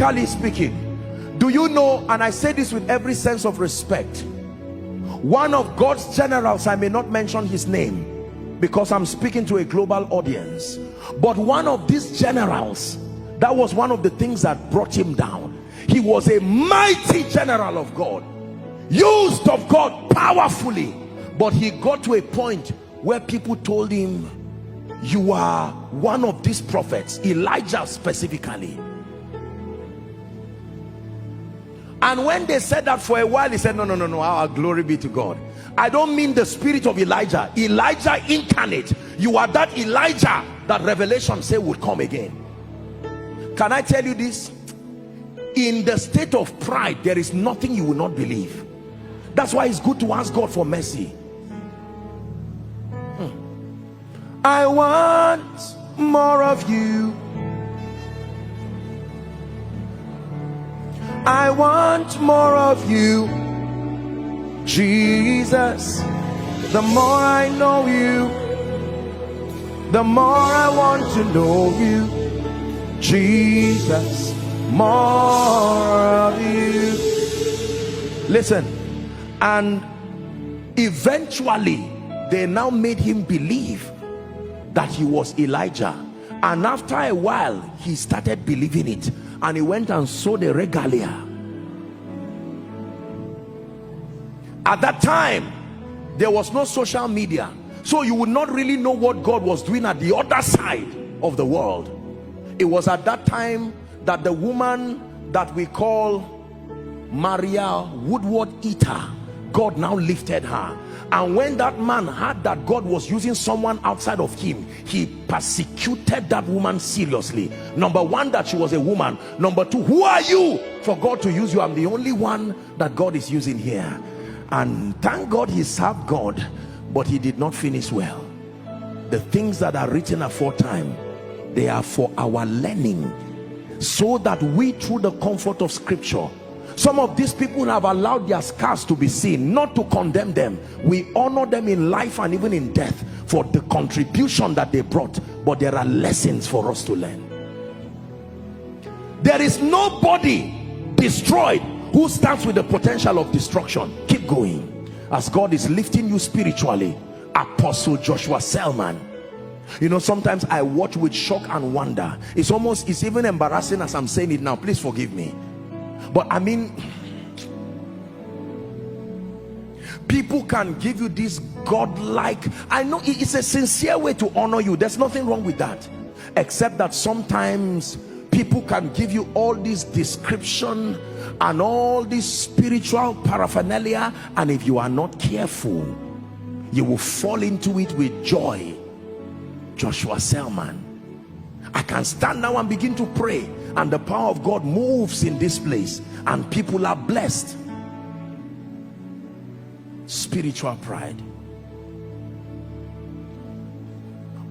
prophetically speaking, do you know, and I say this with every sense of respect, one of God's generals, I may not mention his name because I'm speaking to a global audience, but one of these generals, that was one of the things that brought him down. He was a mighty general of God, used of God powerfully, but he got to a point where people told him, you are one of these prophets, Elijah specifically. And when they said that for a while, he said, no, our glory be to God. I don't mean the spirit of Elijah, Elijah incarnate. You are that Elijah that Revelation say would come again. Can I tell you this? In the state of pride, there is nothing you will not believe. That's why it's good to ask God for mercy. I want more of you. I want more of you, Jesus. The more I know you, the more I want to know you, Jesus. More of you. Listen, and eventually they now made him believe that he was Elijah, and after a while he started believing it, and he went and sowed a regalia. At that time there was no social media, so you would not really know what God was doing at the other side of the world. It was at that time that the woman that we call Maria Woodward Eater, God now lifted her. And when that man heard that God was using someone outside of him, he persecuted that woman seriously. Number one, that she was a woman. Number two, who are you for God to use you? I'm the only one that God is using here. And thank God he served God, but he did not finish well. The things that are written aforetime, they are for our learning, so that we, through the comfort of scripture, some of these people have allowed their scars to be seen, not to condemn them. We honor them in life and even in death for the contribution that they brought, but there are lessons for us to learn. There is nobody destroyed who stands with the potential of destruction. Keep going as God is lifting you spiritually. Apostle Joshua Selman, you know, sometimes I watch with shock and wonder. It's even embarrassing as I'm saying it now, please forgive me. But I mean, people can give you this godlike, I know it's a sincere way to honor you, there's nothing wrong with that, except that sometimes people can give you all this description and all this spiritual paraphernalia, and if you are not careful, you will fall into it with joy. Joshua Selman, I can stand now and begin to pray, and the power of God moves in this place and people are blessed. Spiritual pride,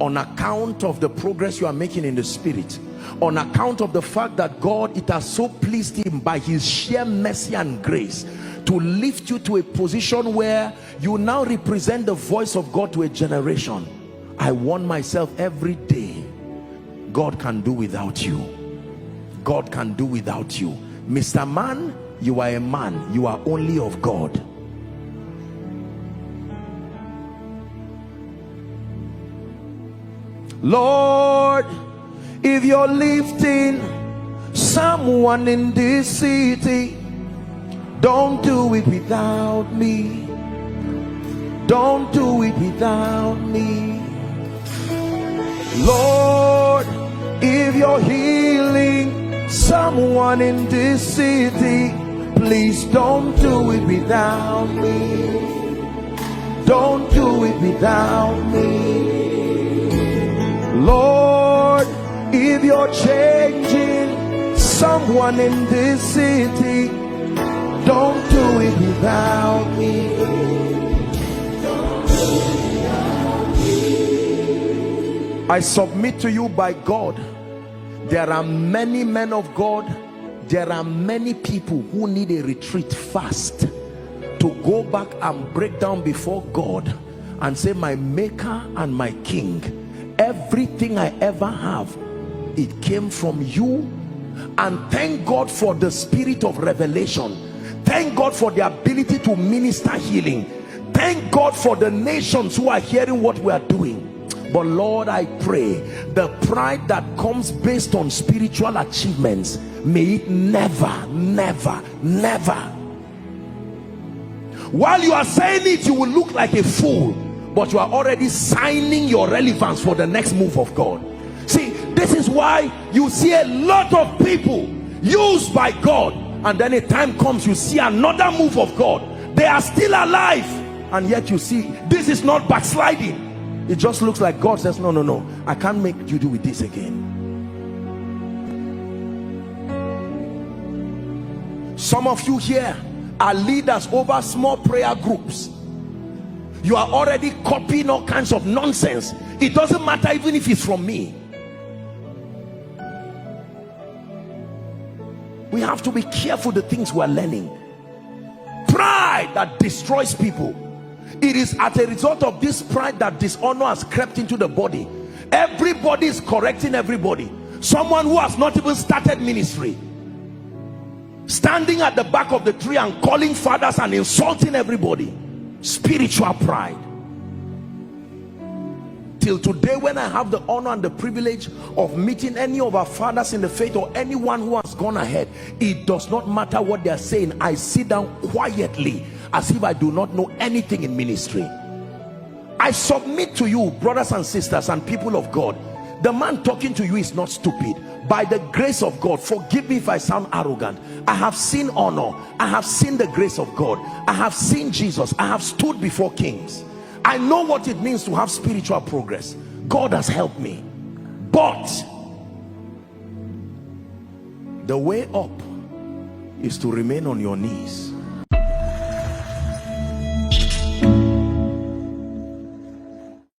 on account of the progress you are making in the spirit, on account of the fact that God, it has so pleased him by his sheer mercy and grace to lift you to a position where you now represent the voice of God to a generation. I warn myself every day, God can do without you. God can do without you. Mr. Man, you are a man, you are only of God. Lord, if you're lifting someone in this city, don't do it without me. Don't do it without me. Lord, if you're healing someone in this city, please don't do it without me. Don't do it without me. Lord, if you're changing someone in this city, don't do it without me. I submit to you by God, there are many men of God, there are many people who need a retreat fast to go back and break down before God and say, my maker and my king, everything I ever have, it came from you, And thank God for the spirit of revelation. Thank God for the ability to minister healing. Thank God for the nations who are hearing what we are doing. But Lord, I pray the pride that comes based on spiritual achievements, may it never, never, never. While you are saying it, you will look like a fool, but you are already signing your relevance for the next move of God. See, this is why you see a lot of people used by God, and then a time comes you see another move of God. They are still alive, and yet you see this is not backsliding. It just looks like God says, no, no, no, I can't make you do with this again. Some of you here are leaders over small prayer groups. You are already copying all kinds of nonsense. It doesn't matter even if it's from me. We have to be careful the things we are learning. Pride that destroys people. It is as a result of this pride that dishonor has crept into the body. Everybody is correcting everybody. Someone who has not even started ministry, standing at the back of the tree and calling fathers and insulting everybody. Spiritual pride. Till today, when I have the honor and the privilege of meeting any of our fathers in the faith or anyone who has gone ahead, it does not matter what they are saying. I sit down quietly as if I do not know anything in ministry. I submit to you, brothers and sisters and people of God, the man talking to you is not stupid. By the grace of God, forgive me if I sound arrogant, I have seen honor, I have seen the grace of God, I have seen Jesus, I have stood before kings. I know what it means to have spiritual progress. God has helped me. But the way up is to remain on your knees.